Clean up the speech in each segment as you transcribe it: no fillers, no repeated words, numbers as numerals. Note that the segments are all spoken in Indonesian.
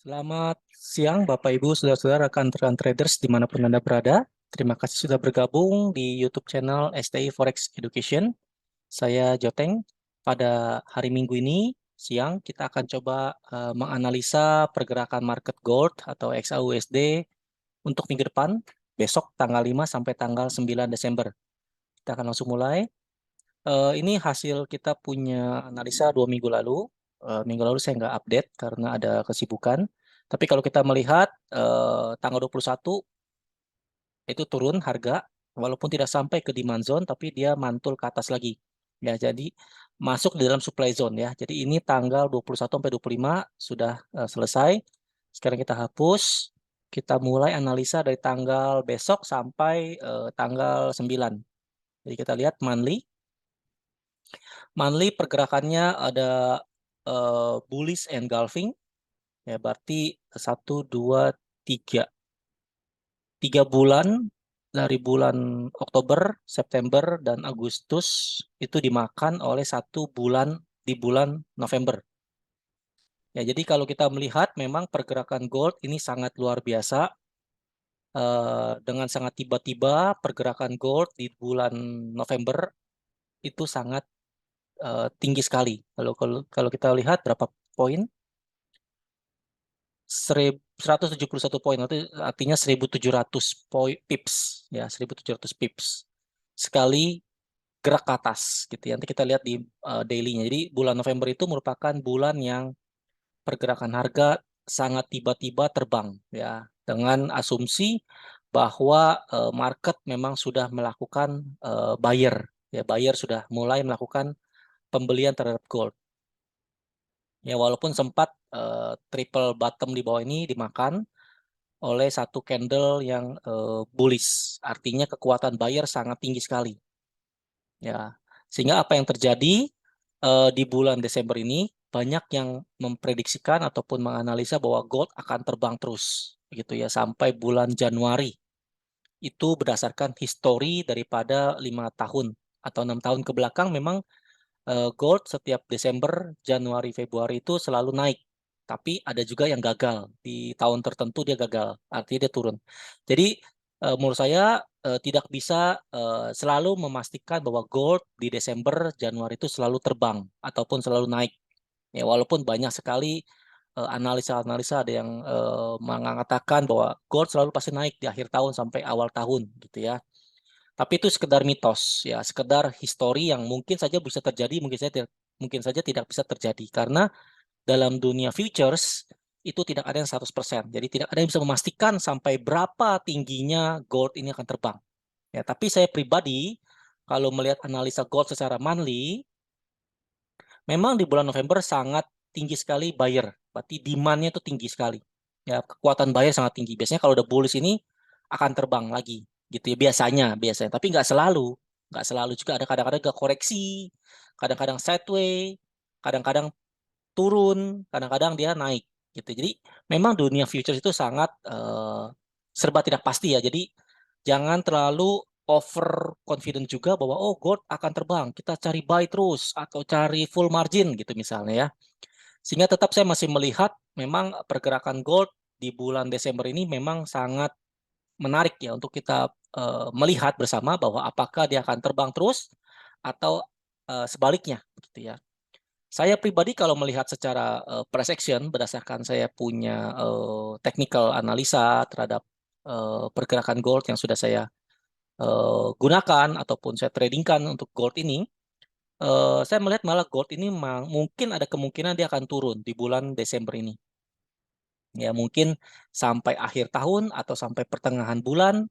Selamat siang Bapak Ibu, Saudara-saudara, rekan-rekan traders dimanapun Anda berada. Terima kasih sudah bergabung di YouTube channel STI Forex Education. Saya Joteng. Pada hari Minggu ini siang kita akan coba menganalisa pergerakan market gold atau XAUSD untuk minggu depan, besok tanggal 5 sampai tanggal 9 Desember. Kita akan langsung mulai. Ini hasil kita punya analisa 2 minggu lalu. Minggu lalu saya nggak update karena ada kesibukan. Tapi kalau kita melihat tanggal 21 itu turun harga, walaupun tidak sampai ke demand zone, tapi dia mantul ke atas lagi. Ya, jadi masuk di dalam supply zone ya. Jadi ini tanggal 21 sampai 25 sudah selesai. Sekarang kita hapus. Kita mulai analisa dari tanggal besok sampai tanggal 9. Jadi kita lihat monthly. Monthly pergerakannya ada bullish engulfing, ya berarti 1, 2, 3 dari bulan Oktober, September, dan Agustus itu dimakan oleh 1 bulan di bulan November. Ya, jadi kalau kita melihat memang pergerakan gold ini sangat luar biasa. Dengan sangat tiba-tiba pergerakan gold di bulan November itu sangat tinggi sekali. Kalau kita lihat berapa poin? 171 poin, artinya 1.700 poin pips, ya 1.700 pips sekali gerak ke atas gitu ya. Nanti kita lihat di daily-nya. Jadi bulan November itu merupakan bulan yang pergerakan harga sangat tiba-tiba terbang ya, dengan asumsi bahwa market memang sudah melakukan buyer, ya buyer sudah mulai melakukan pembelian terhadap gold. Ya, walaupun sempat triple bottom di bawah ini dimakan oleh satu candle yang bullish, artinya kekuatan buyer sangat tinggi sekali. Ya, sehingga apa yang terjadi di bulan Desember ini banyak yang memprediksikan ataupun menganalisa bahwa gold akan terbang terus, begitu ya, sampai bulan Januari. Itu berdasarkan histori daripada 5 tahun atau 6 tahun ke belakang, memang gold setiap Desember, Januari, Februari itu selalu naik. Tapi ada juga yang gagal. Di tahun tertentu dia gagal. Artinya dia turun. Jadi menurut saya tidak bisa selalu memastikan bahwa gold di Desember, Januari itu selalu terbang ataupun selalu naik. Ya, walaupun banyak sekali analisa-analisa ada yang mengatakan bahwa gold selalu pasti naik di akhir tahun sampai awal tahun gitu ya. Tapi itu sekedar mitos, ya, sekedar histori yang mungkin saja bisa terjadi, mungkin saja tidak bisa terjadi karena dalam dunia futures itu tidak ada yang 100%. Jadi tidak ada yang bisa memastikan sampai berapa tingginya gold ini akan terbang. Ya, tapi saya pribadi kalau melihat analisa gold secara monthly, memang di bulan November sangat tinggi sekali buyer. Berarti demand-nya itu tinggi sekali. Ya, kekuatan buyer sangat tinggi. Biasanya kalau udah bullish ini akan terbang lagi gitu ya, biasanya. Tapi nggak selalu juga, ada kadang-kadang gak koreksi, kadang-kadang sideways, kadang-kadang turun, kadang-kadang dia naik gitu. Jadi memang dunia futures itu sangat serba tidak pasti ya. Jadi jangan terlalu over confident juga bahwa oh gold akan terbang, kita cari buy terus atau cari full margin gitu misalnya ya. Sehingga tetap saya masih melihat memang pergerakan gold di bulan Desember ini memang sangat menarik ya untuk kita melihat bersama bahwa apakah dia akan terbang terus atau sebaliknya gitu ya. Saya pribadi kalau melihat secara price action berdasarkan saya punya technical analisa terhadap pergerakan gold yang sudah saya gunakan ataupun saya tradingkan untuk gold ini, saya melihat malah gold ini mungkin ada kemungkinan dia akan turun di bulan Desember ini. Ya, mungkin sampai akhir tahun atau sampai pertengahan bulan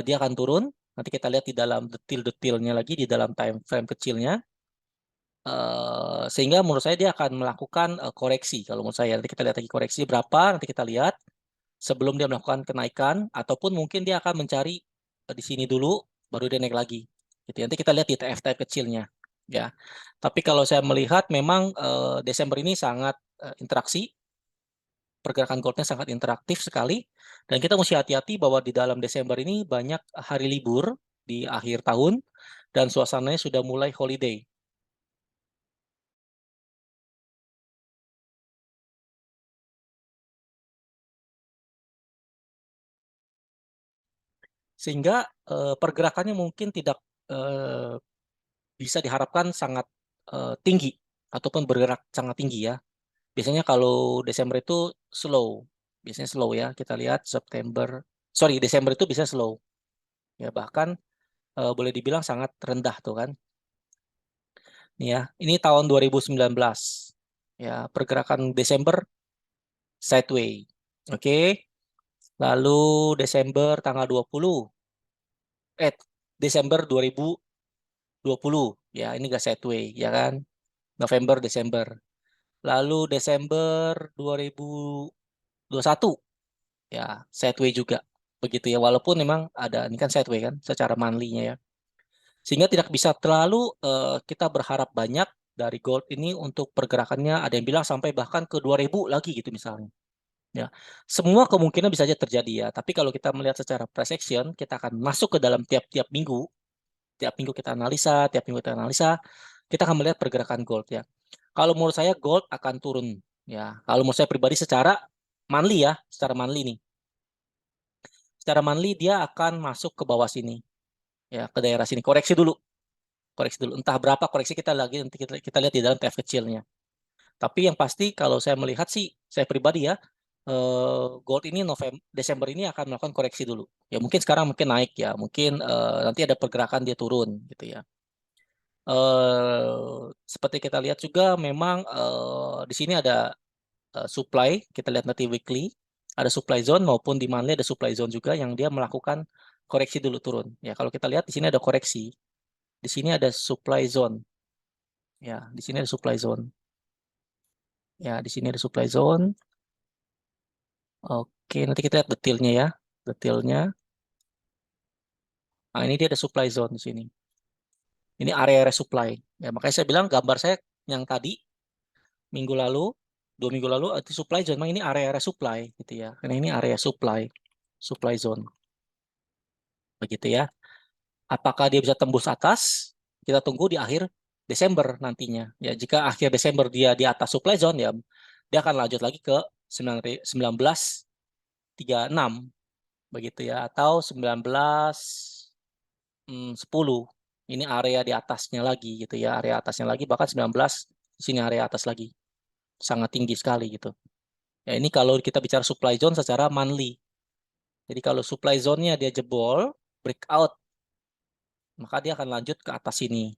dia akan turun. Nanti kita lihat di dalam detail-detailnya lagi, di dalam time frame kecilnya. Sehingga menurut saya dia akan melakukan koreksi. Kalau menurut saya, nanti kita lihat lagi koreksi berapa, nanti kita lihat sebelum dia melakukan kenaikan, ataupun mungkin dia akan mencari di sini dulu, baru dia naik lagi. Gitu. Nanti kita lihat di TF-type kecilnya. Ya, tapi kalau saya melihat memang Desember ini sangat interaksi, pergerakan goldnya sangat interaktif sekali, dan kita mesti hati-hati bahwa di dalam Desember ini banyak hari libur di akhir tahun, dan suasananya sudah mulai holiday. Sehingga pergerakannya mungkin tidak bisa diharapkan sangat tinggi ataupun bergerak sangat tinggi ya. Biasanya kalau Desember itu slow, biasanya slow ya. Kita lihat Desember itu bisa slow. Ya bahkan boleh dibilang sangat rendah tuh kan. Nih ya, ini tahun 2019. Ya, pergerakan Desember sideway. Oke. Lalu Desember tanggal 20. Desember 2020. Ya, ini gak sideway, ya kan? November, Desember. Lalu Desember 2021. Ya, sideway juga. Begitu ya, walaupun memang ada, ini kan sideway kan, secara monthly-nya ya. Sehingga tidak bisa terlalu kita berharap banyak dari gold ini untuk pergerakannya. Ada yang bilang sampai bahkan ke 2000 lagi gitu misalnya. Ya, semua kemungkinan bisa saja terjadi ya. Tapi kalau kita melihat secara price action, kita akan masuk ke dalam tiap minggu. Tiap minggu kita analisa, kita akan melihat pergerakan gold ya. Kalau menurut saya gold akan turun ya. Kalau menurut saya pribadi secara monthly ya, secara monthly nih. Secara monthly dia akan masuk ke bawah sini. Ya, ke daerah sini. Koreksi dulu. Entah berapa koreksi kita lagi nanti kita lihat di dalam TF kecilnya. Tapi yang pasti kalau saya melihat sih, saya pribadi ya, gold ini Desember ini akan melakukan koreksi dulu. Ya mungkin sekarang mungkin naik ya, mungkin nanti ada pergerakan dia turun gitu ya. Seperti kita lihat juga memang di sini ada supply, kita lihat nanti weekly, ada supply zone maupun di monthly ada supply zone juga yang dia melakukan koreksi dulu turun. Ya kalau kita lihat di sini ada koreksi, di sini ada supply zone. Ya, di sini ada supply zone. Ya, di sini ada supply zone. Oke, nanti kita lihat detailnya ya. Detailnya. Nah, ini dia ada supply zone di sini. Ini area-area supply. Ya, makanya saya bilang gambar saya yang tadi minggu lalu, 2 minggu lalu itu supply zone. Memang ini area-area supply gitu ya. Karena ini area supply zone. Begitu ya. Apakah dia bisa tembus atas? Kita tunggu di akhir Desember nantinya. Ya, jika akhir Desember dia di atas supply zone ya, dia akan lanjut lagi ke 1936 begitu ya, atau 1910. Ini area di atasnya lagi gitu ya, area atasnya lagi, bahkan 19 di sini area atas lagi. Sangat tinggi sekali gitu. Ya ini kalau kita bicara supply zone secara monthly. Jadi kalau supply zone-nya dia jebol, breakout, maka dia akan lanjut ke atas sini.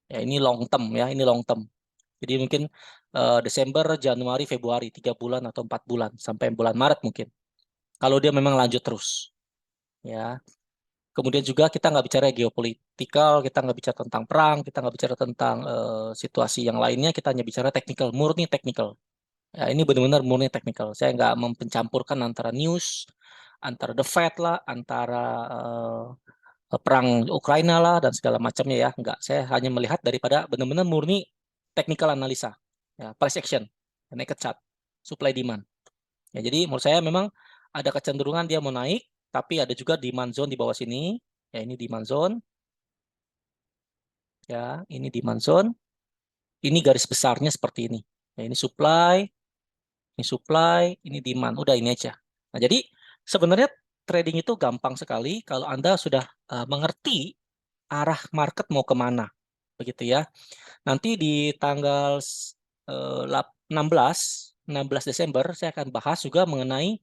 Ya ini long term ya, ini long term. Jadi mungkin Desember, Januari, Februari, 3 bulan atau 4 bulan sampai bulan Maret mungkin. Kalau dia memang lanjut terus. Ya, kemudian juga kita nggak bicara geopolitikal, kita nggak bicara tentang perang, kita nggak bicara tentang situasi yang lainnya, kita hanya bicara teknikal, murni teknikal. Ya, ini benar-benar murni teknikal. Saya nggak mempencampurkan antara news, antara the Fed lah, antara perang Ukraina lah, dan segala macamnya ya. Nggak, saya hanya melihat daripada benar-benar murni technical analisa, ya, price action, naked chart, supply demand. Ya, jadi menurut saya memang ada kecenderungan dia mau naik, tapi ada juga demand zone di bawah sini. Ya, ini demand zone. Ya, ini demand zone. Ini garis besarnya seperti ini. Ya, ini supply, ini demand. Udah ini aja. Nah, jadi sebenarnya trading itu gampang sekali kalau Anda sudah mengerti arah market mau kemana. Begitu ya. Nanti di tanggal 16 Desember saya akan bahas juga mengenai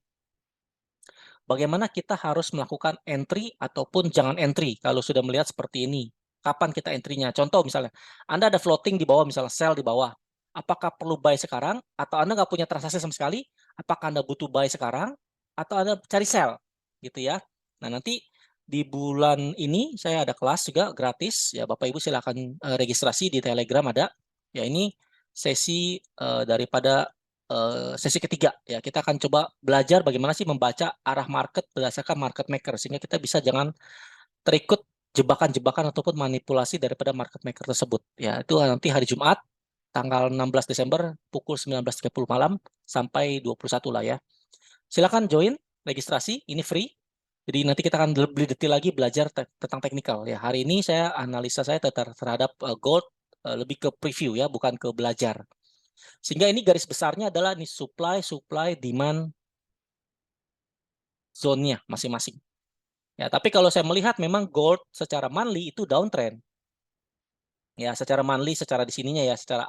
bagaimana kita harus melakukan entry ataupun jangan entry kalau sudah melihat seperti ini. Kapan kita entry-nya? Contoh misalnya, Anda ada floating di bawah, misalnya sell di bawah. Apakah perlu buy sekarang? Atau Anda nggak punya transaksi sama sekali? Apakah Anda butuh buy sekarang? Atau Anda cari sell? Gitu ya. Nah, nanti di bulan ini saya ada kelas juga gratis. Ya, Bapak Ibu silakan registrasi di Telegram ada. Ya, ini sesi daripada sesi ketiga ya, kita akan coba belajar bagaimana sih membaca arah market berdasarkan market maker sehingga kita bisa jangan terikut jebakan-jebakan ataupun manipulasi daripada market maker tersebut ya. Itu nanti hari Jumat tanggal 16 Desember pukul 19.30 malam sampai 21 lah ya. Silakan join registrasi, ini free. Jadi nanti kita akan lebih detail lagi belajar tentang teknikal ya. Hari ini saya analisa saya terhadap gold lebih ke preview ya, bukan ke belajar. Sehingga ini garis besarnya adalah nih supply, demand zone-nya masing-masing. Ya, tapi kalau saya melihat memang gold secara monthly itu downtrend. Ya, secara monthly, secara di sininya ya, secara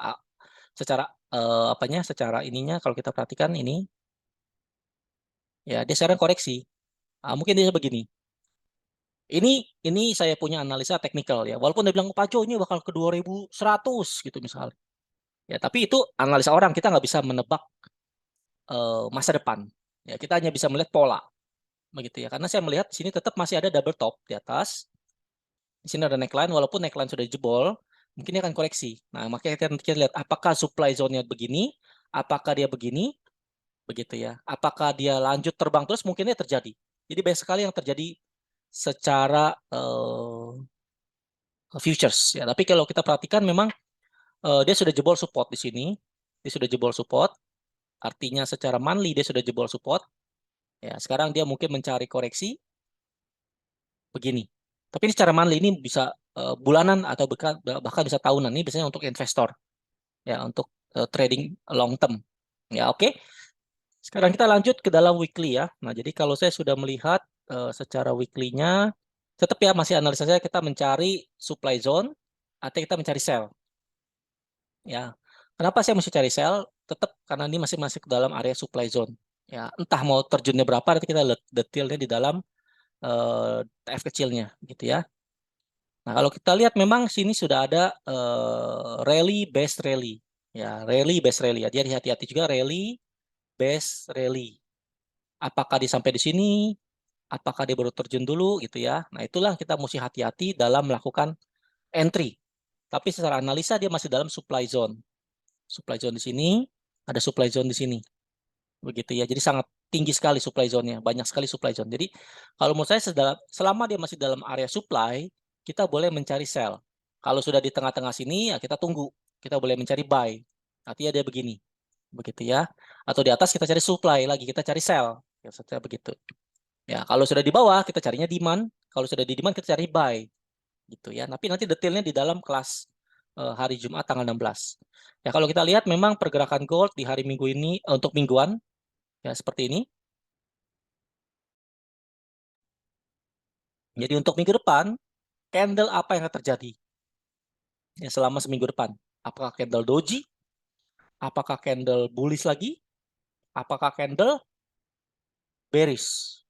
apanya, secara ininya kalau kita perhatikan ini, ya dia sekarang koreksi. Mungkin dia begini. Ini saya punya analisa teknikal ya. Walaupun dia bilang Pak Jo ini bakal ke 2100 gitu misalnya. Ya, tapi itu analisa orang, kita nggak bisa menebak masa depan. Ya, kita hanya bisa melihat pola begitu ya. Karena saya melihat di sini tetap masih ada double top di atas. Di sini ada neckline, walaupun neckline sudah jebol, mungkin dia akan koreksi. Nah, makanya kita lihat apakah supply zone-nya begini, apakah dia begini, begitu ya. Apakah dia lanjut terbang terus, mungkinnya terjadi. Jadi banyak sekali yang terjadi secara futures ya. Tapi kalau kita perhatikan memang dia sudah jebol support di sini. Dia sudah jebol support. Artinya secara monthly dia sudah jebol support. Ya, sekarang dia mungkin mencari koreksi begini. Tapi ini secara monthly ini bisa bulanan atau bahkan bisa tahunan. Ini biasanya untuk investor ya, untuk trading long term. Ya, oke. Sekarang kita lanjut ke dalam weekly ya. Nah, jadi kalau saya sudah melihat secara weekly-nya, tetap ya masih analisa saya kita mencari supply zone atau kita mencari sell. Ya, kenapa saya mesti cari sell? Tetap karena ini masih masuk ke dalam area supply zone. Ya, entah mau terjunnya berapa, nanti kita lihat detailnya di dalam TF kecilnya, gitu ya. Nah, kalau kita lihat memang sini sudah ada rally base rally, ya, rally base rally. Ya, dia hati-hati juga rally base rally. Apakah dia sampai di sini? Apakah dia baru terjun dulu, gitu ya? Nah, itulah kita mesti hati-hati dalam melakukan entry. Tapi secara analisa dia masih dalam supply zone. Supply zone di sini, ada supply zone di sini. Begitu ya. Jadi sangat tinggi sekali supply zone-nya, banyak sekali supply zone. Jadi kalau menurut saya selama dia masih dalam area supply, kita boleh mencari sell. Kalau sudah di tengah-tengah sini, ya kita tunggu. Kita boleh mencari buy. Artinya dia begini. Begitu ya. Atau di atas kita cari supply lagi, kita cari sell. Ya, seperti begitu. Ya, kalau sudah di bawah kita carinya demand, kalau sudah di demand kita cari buy. Gitu ya. Tapi nanti detailnya di dalam kelas hari Jumat tanggal 16. Ya, kalau kita lihat memang pergerakan gold di hari Minggu ini untuk mingguan ya seperti ini. Jadi untuk minggu depan, candle apa yang akan terjadi ya selama seminggu depan? Apakah candle doji? Apakah candle bullish lagi? Apakah candle bearish?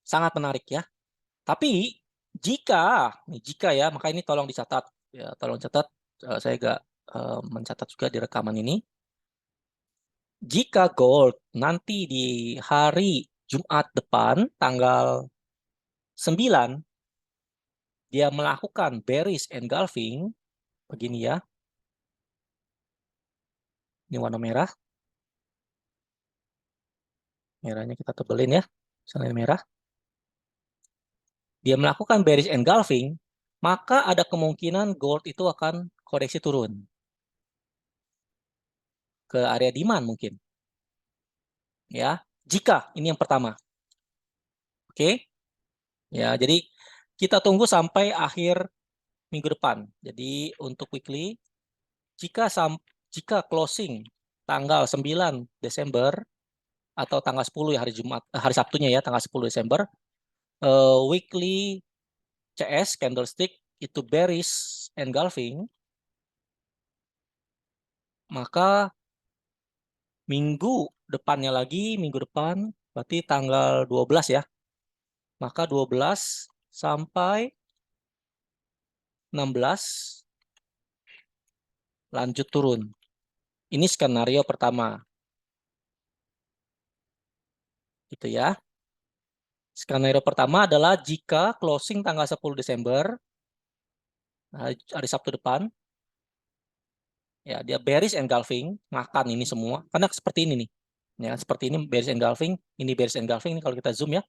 Sangat menarik ya. Tapi jika ya, maka ini tolong dicatat ya, tolong catat. Saya agak mencatat juga di rekaman ini. Jika gold nanti di hari Jumat depan tanggal 9 dia melakukan bearish engulfing begini ya. Ini warna merah. Merahnya kita tebelin ya. Misalnya merah. Dia melakukan bearish engulfing, maka ada kemungkinan gold itu akan koreksi turun ke area demand mungkin. Ya, jika ini yang pertama. Oke. Ya, jadi kita tunggu sampai akhir minggu depan. Jadi untuk weekly, jika jika closing tanggal 9 Desember atau tanggal 10 ya hari Jumat, hari Sabtunya ya tanggal 10 Desember, weekly CS candlestick itu bearish engulfing, maka minggu depannya lagi, minggu depan berarti tanggal 12 ya. Maka 12 sampai 16 lanjut turun. Ini skenario pertama. Gitu ya. Skenario pertama adalah jika closing tanggal 10 Desember, hari Sabtu depan, ya dia bearish engulfing, makan ini semua. Karena seperti ini nih. Ya, seperti ini bearish engulfing, ini bearish engulfing. Ini kalau kita zoom ya.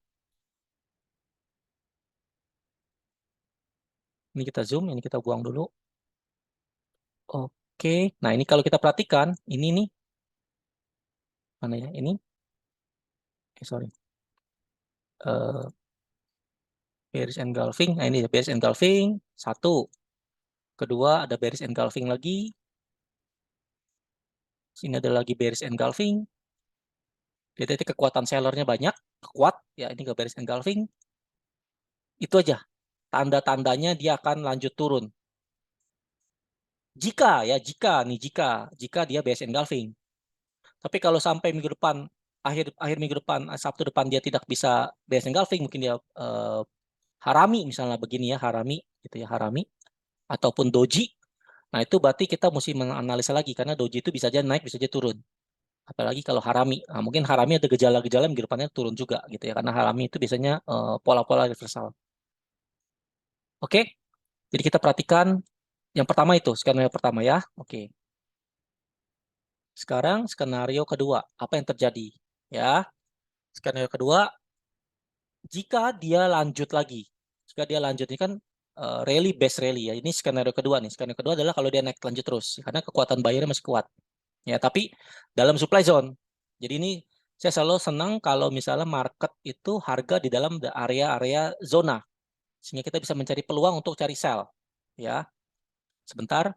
Ini kita zoom, ini kita buang dulu. Oke. Nah, ini kalau kita perhatikan, ini nih. Mana ya? Ini. Sorry. Bearish engulfing. Nah, ini bearish engulfing. Satu. Kedua, ada bearish engulfing lagi. Sini ada lagi bearish engulfing. Jadi kekuatan sellernya banyak. Kuat. Ya, ini ke bearish engulfing. Itu aja. Tanda-tandanya dia akan lanjut turun. Jika dia bearish engulfing. Tapi kalau sampai minggu depan, akhir minggu depan, Sabtu depan dia tidak bisa bearish engulfing, mungkin dia harami misalnya begini ya, harami gitu ya, harami ataupun doji. Nah, itu berarti kita mesti menganalisa lagi karena doji itu bisa aja naik, bisa aja turun. Apalagi kalau harami. Nah, mungkin harami ada gejala-gejala minggu depannya turun juga gitu ya, karena harami itu biasanya pola-pola reversal. Oke. Jadi kita perhatikan yang pertama itu, skenario pertama ya. Oke. Sekarang skenario kedua, apa yang terjadi? Ya, skenario kedua, jika dia lanjut lagi, ini kan rally base rally ya. Ini skenario kedua nih. Skenario kedua adalah kalau dia naik lanjut terus, karena kekuatan buyernya masih kuat. Ya, tapi dalam supply zone. Jadi ini saya selalu senang kalau misalnya market itu harga di dalam area-area zona, sehingga kita bisa mencari peluang untuk cari sell. Ya, sebentar.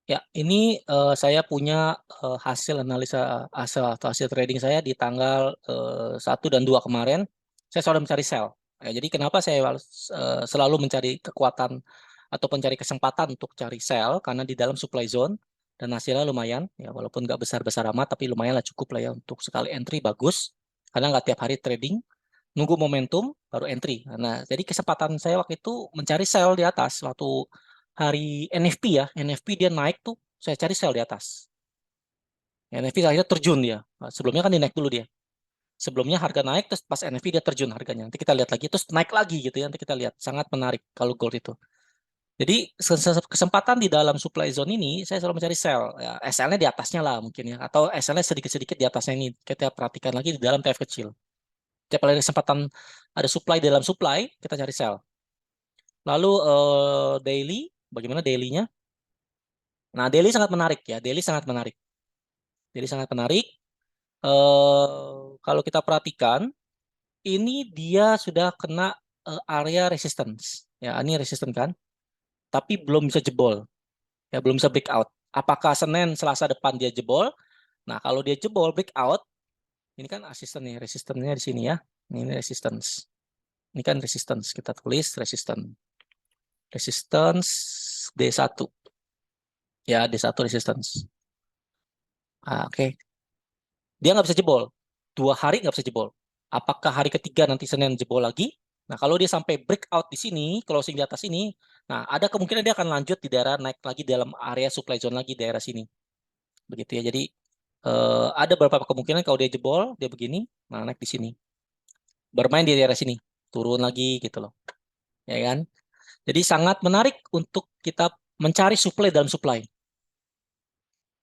Ya, ini saya punya hasil analisa hasil trading saya di tanggal 1 dan 2 kemarin. Saya selalu mencari sell. Ya, jadi kenapa saya selalu mencari kekuatan atau mencari kesempatan untuk cari sell? Karena di dalam supply zone dan hasilnya lumayan. Ya, walaupun nggak besar-besar amat, tapi lumayan lah, cukup lah ya untuk sekali entry, bagus. Karena nggak tiap hari trading. Nunggu momentum, baru entry. Nah, jadi kesempatan saya waktu itu mencari sell di atas. Waktu hari NFP ya, NFP dia naik tuh, saya cari sell di atas. NFP akhirnya terjun dia. Nah, sebelumnya kan dia naik dulu dia. Sebelumnya harga naik, terus pas NFP dia terjun harganya. Nanti kita lihat lagi, terus naik lagi gitu ya. Nanti kita lihat, sangat menarik kalau gold itu. Jadi kesempatan di dalam supply zone ini, saya selalu mencari sell. Ya, SL-nya di atasnya lah mungkin ya. Atau SL-nya sedikit-sedikit di atasnya ini. Kita perhatikan lagi di dalam TF kecil. Tiap kali kesempatan ada supply di dalam supply, kita cari sell. Lalu daily, bagaimana daily-nya? Nah, daily sangat menarik ya. Daily sangat menarik. Daily sangat menarik. Kalau kita perhatikan, ini dia sudah kena area resistance. Ya, ini resistance kan, tapi belum bisa jebol. Ya, belum bisa breakout. Apakah Senin, Selasa depan dia jebol? Nah, kalau dia jebol breakout, ini kan asisten nih, resistennya di sini ya. Ini resistance. Ini kan resistance. Kita tulis resistance. Resistance D1. Ya, D1 resistance. Oke. Dia nggak bisa jebol. 2 hari nggak bisa jebol. Apakah hari ketiga nanti Senin jebol lagi? Nah, kalau dia sampai breakout di sini, closing di atas ini, nah ada kemungkinan dia akan lanjut di daerah naik lagi dalam area supply zone lagi daerah sini. Begitu ya. Jadi ada beberapa kemungkinan kalau dia jebol, dia begini, nah naik di sini. Bermain di daerah sini, turun lagi gitu loh. Ya kan? Jadi sangat menarik untuk kita mencari supply dalam supply.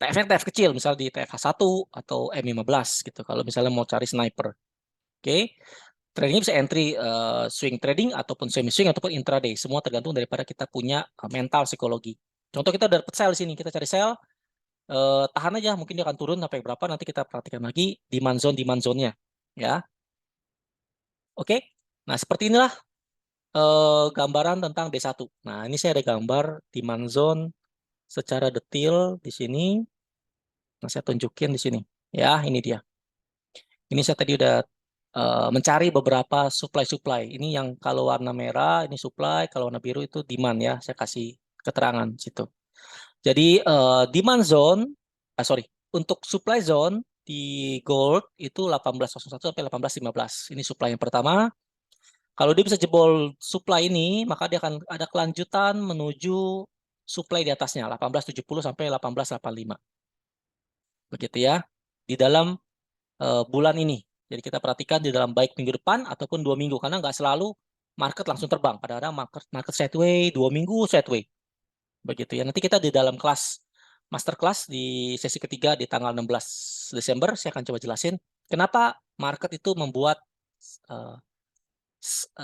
TF-nya TF kecil, misalnya di TFH1 atau M15 gitu. Kalau misalnya mau cari sniper. Oke. Tradingnya bisa entry swing trading ataupun semi swing ataupun intraday. Semua tergantung daripada kita punya mental psikologi. Contoh kita udah dapat sell di sini, kita cari sell, tahan aja, mungkin dia akan turun sampai berapa, nanti kita perhatikan lagi demand zone-nya. Ya. Oke. Nah, seperti inilah gambaran tentang D1. Nah, ini saya ada gambar demand zone secara detail di sini. Nah, saya tunjukin di sini. Ya, ini dia. Ini saya tadi udah mencari beberapa supply-supply. Ini yang kalau warna merah ini supply, kalau warna biru itu demand ya. Saya kasih keterangan situ. Jadi demand zone, sorry, untuk supply zone di gold itu 1801 sampai 1815. Ini supply yang pertama. Kalau dia bisa jebol supply ini, maka dia akan ada kelanjutan menuju supply di atasnya 1870 sampai 1885. Begitu ya. Di dalam bulan ini. Jadi kita perhatikan di dalam baik minggu depan ataupun 2 minggu, karena nggak selalu market langsung terbang. Kadang-kadang market sideways, 2 minggu sideways. Begitu ya. Nanti kita di dalam kelas masterclass di sesi ketiga di tanggal 16 Desember, saya akan coba jelasin kenapa market itu membuat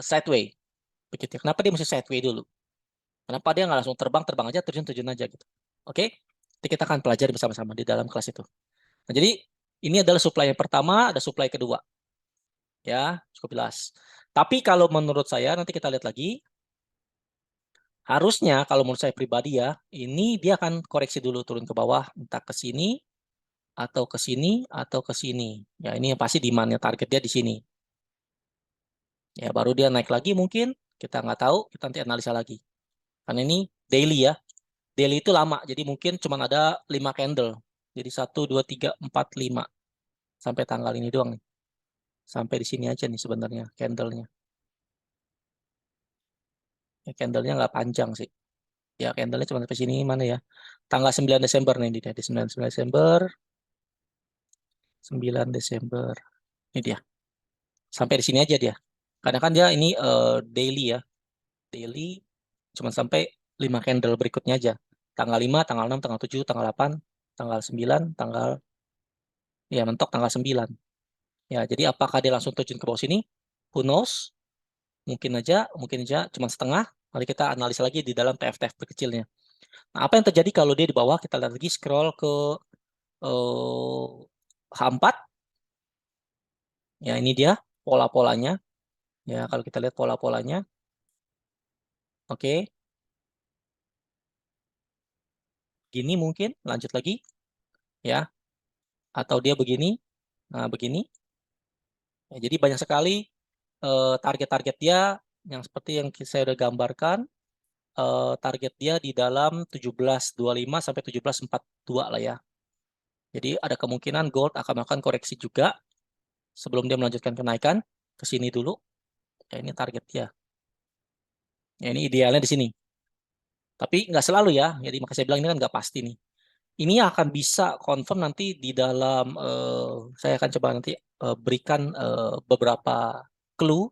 sideways. Begitu ya. Kenapa dia mesti sideways dulu? Kenapa dia nggak langsung terbang aja, terjun aja gitu. Oke? Nanti kita akan pelajari bersama-sama di dalam kelas itu. Nah, jadi ini adalah supply yang pertama, ada supply kedua. Ya, cukup jelas. Tapi kalau menurut saya, nanti kita lihat lagi, harusnya kalau menurut saya pribadi ya, ini dia akan koreksi dulu turun ke bawah, entah ke sini, atau ke sini, atau ke sini. Ya, ini yang pasti demand-nya target dia di sini. Ya, baru dia naik lagi mungkin, kita nggak tahu, kita nanti analisa lagi. Karena ini daily ya. Daily itu lama, jadi mungkin cuma ada 5 candle. Jadi 1, 2, 3, 4, 5. Sampai tanggal ini doang nih. Sampai di sini aja nih sebenarnya candlenya. Ya, candlenya nggak panjang sih. Ya, candlenya cuma sampai sini, mana ya. Tanggal 9 Desember nih, di 9 Desember. 9 Desember. Ini dia. Sampai di sini aja dia. Karena kan dia ini daily ya. Daily cuma sampai 5 candle berikutnya aja. Tanggal 5, tanggal 6, tanggal 7, tanggal 8, tanggal 9, tanggal ya mentok tanggal 9. Ya, jadi apakah dia langsung terjun ke bawah sini? Who knows? Mungkin aja cuma setengah. Mari kita analisa lagi di dalam TF-TF kecilnya. Nah, apa yang terjadi kalau dia di bawah? Kita lihat lagi scroll ke H4. Ya, ini dia pola-polanya. Ya, kalau kita lihat pola-polanya. Oke, gini mungkin lanjut lagi ya. Atau dia begini. Nah, begini. Ya, jadi banyak sekali target-target dia yang seperti yang saya udah gambarkan. Target dia di dalam 17.25 sampai 17.42 lah ya. Jadi ada kemungkinan gold akan melakukan koreksi juga sebelum dia melanjutkan kenaikan ke sini dulu. Ya, ini target dia. Ya, ini idealnya di sini. Tapi nggak selalu ya. Jadi makanya saya bilang ini kan nggak pasti nih. Ini akan bisa confirm nanti di dalam saya akan coba nanti berikan beberapa clue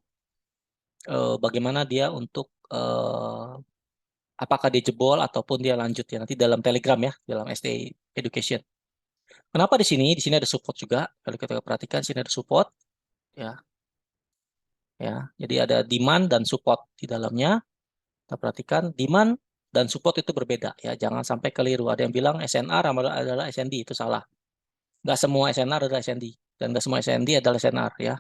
bagaimana dia untuk apakah dia jebol ataupun dia lanjut ya nanti dalam Telegram ya, dalam ST Education. Kenapa di sini? Di sini ada support juga. Kalau kita perhatikan sini ada support ya. Ya, jadi ada demand dan support di dalamnya. Kita perhatikan demand dan support itu berbeda ya. Jangan sampai keliru. Ada yang bilang SNR adalah SND, itu salah. Nggak semua SNR adalah SND dan nggak semua SND adalah SNR ya.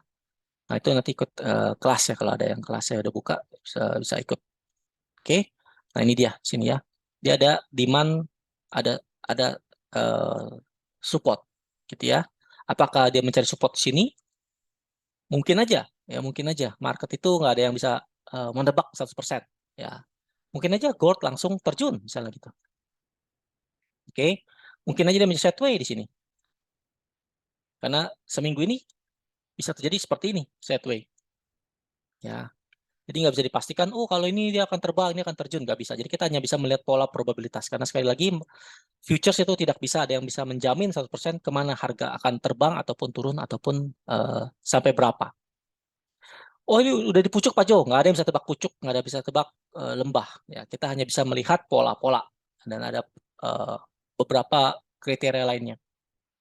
Nah, itu nanti ikut kelas ya, kalau ada yang kelas saya udah buka bisa ikut. Oke. Nah, ini dia sini ya. Dia ada demand, ada uh, support gitu ya. Apakah dia mencari support di sini? Mungkin aja, ya mungkin aja. Market itu nggak ada yang bisa menebak 100%. Ya, mungkin aja gold langsung terjun misalnya gitu. Oke, mungkin aja dia menjadi sideways di sini. Karena seminggu ini bisa terjadi seperti ini, sideways. Ya, jadi nggak bisa dipastikan, oh kalau ini dia akan terbang, ini akan terjun. Nggak bisa. Jadi kita hanya bisa melihat pola probabilitas. Karena sekali lagi, futures itu tidak bisa ada yang bisa menjamin 100% kemana harga akan terbang ataupun turun ataupun sampai berapa. Oh ini udah di pucuk Pak Jo, nggak ada yang bisa tebak pucuk, nggak ada yang bisa tebak lembah. Ya, kita hanya bisa melihat pola-pola dan ada uh, beberapa kriteria lainnya.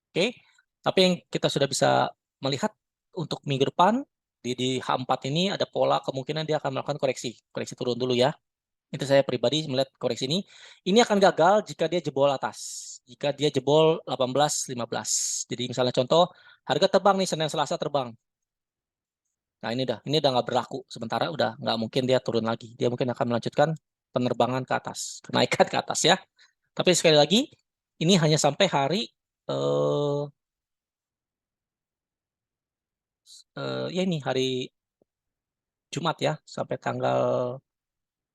Oke, tapi yang kita sudah bisa melihat untuk minggu depan di H4 ini ada pola kemungkinan dia akan melakukan koreksi, koreksi turun dulu ya. Itu saya pribadi melihat koreksi ini. Ini akan gagal jika dia jebol atas. Jika dia jebol 18.15. Jadi misalnya contoh, harga terbang nih Senin Selasa terbang. Nah ini udah nggak berlaku. Sementara udah nggak mungkin dia turun lagi. Dia mungkin akan melanjutkan penerbangan ke atas, kenaikan ke atas ya. Tapi sekali lagi, ini hanya sampai hari eh, ya ini hari Jumat ya, sampai tanggal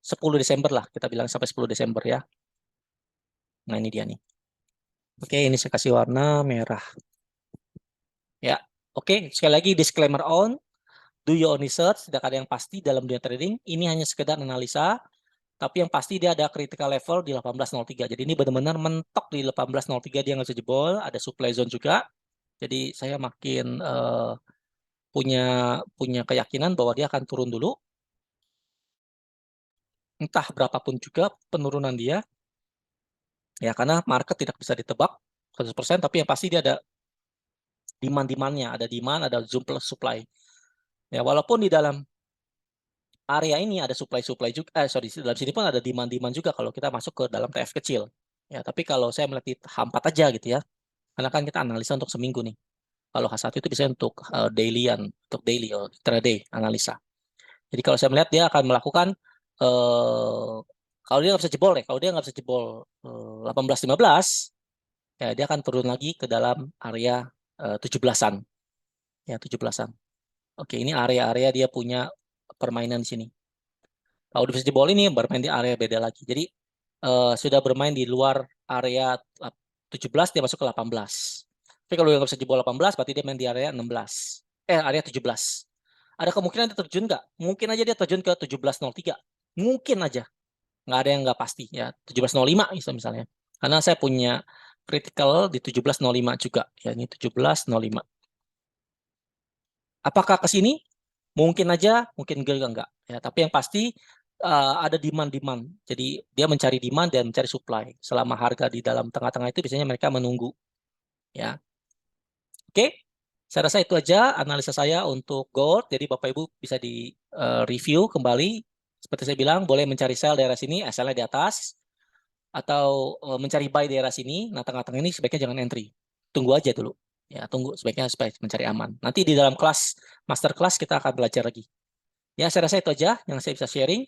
10 Desember lah, kita bilang sampai 10 Desember ya. Nah ini dia nih. Oke, ini saya kasih warna merah. Ya, oke. Sekali lagi disclaimer on. Do your own research. Tidak ada yang pasti dalam dunia trading. Ini hanya sekedar analisa. Tapi yang pasti dia ada critical level di 1803. Jadi ini benar-benar mentok di 1803 dia nggak bisa jebol. Ada supply zone juga. Jadi saya makin punya punya keyakinan bahwa dia akan turun dulu. Entah berapapun juga penurunan dia. Ya karena market tidak bisa ditebak 100%. Tapi yang pasti dia ada demand-demandnya. Ada demand, ada zoom plus supply. Ya walaupun di dalam area ini ada supply-supply juga, sorry, dalam sini pun ada demand-demand juga kalau kita masuk ke dalam TF kecil. Ya, tapi kalau saya melihat di H4 aja gitu ya, karena kan kita analisa untuk seminggu nih. Kalau H1 itu bisa untuk dailyan, untuk daily, intraday analisa. Jadi kalau saya melihat dia akan melakukan, kalau dia nggak bisa jebol ya, kalau dia nggak bisa jebol 18.15, ya dia akan turun lagi ke dalam area 17-an. Ya, 17-an. Oke, ini area-area dia punya permainan di sini. Kalau bisa jebol ini bermain di area beda lagi. Jadi sudah bermain di luar area 17, dia masuk ke 18. Tapi kalau dia nggak bisa jebol 18, berarti dia main di area 16. Area 17. Ada kemungkinan dia terjun nggak? Mungkin aja dia terjun ke 17.03. Mungkin aja. Nggak ada yang nggak pasti. Ya, 17.05 misalnya. Karena saya punya critical di 17.05 juga. Ya, ini 17.05. Apakah ke sini? Mungkin aja, mungkin enggak. Ya, tapi yang pasti ada demand-demand. Jadi dia mencari demand dan mencari supply. Selama harga di dalam tengah-tengah itu biasanya mereka menunggu. Ya, oke. Saya rasa itu aja analisa saya untuk gold. Jadi Bapak Ibu bisa di review kembali. Seperti saya bilang, boleh mencari sell daerah sini, SL-nya di atas, atau mencari buy daerah sini. Nah, tengah-tengah ini sebaiknya jangan entry. Tunggu aja dulu. Ya, tunggu sebaiknya supaya mencari aman. Nanti di dalam kelas master class kita akan belajar lagi. Ya, saya rasa itu aja yang saya bisa sharing.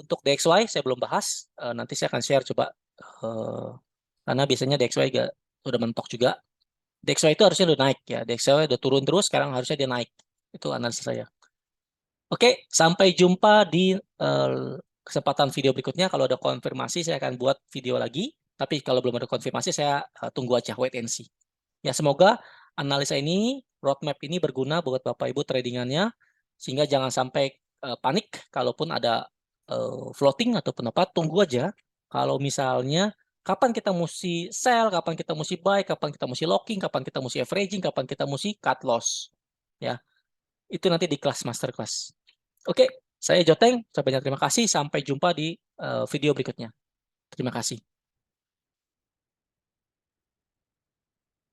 Untuk DXY saya belum bahas. Nanti saya akan share coba. Karena biasanya DXY udah mentok juga. DXY itu harusnya udah naik ya. DXY udah turun terus, sekarang harusnya dia naik. Itu analisa saya. Oke, sampai jumpa di kesempatan video berikutnya. Kalau ada konfirmasi saya akan buat video lagi. Tapi kalau belum ada konfirmasi saya tunggu aja, wait and see. Ya, semoga analisa ini, roadmap ini berguna buat Bapak Ibu tradingannya, sehingga jangan sampai panik kalaupun ada floating ataupun apa, tunggu aja. Kalau misalnya kapan kita mesti sell, kapan kita mesti buy, kapan kita mesti locking, kapan kita mesti averaging, kapan kita mesti cut loss. Ya, itu nanti di kelas masterclass. Oke, saya Joteng, saya banyak terima kasih. Sampai jumpa di video berikutnya. Terima kasih.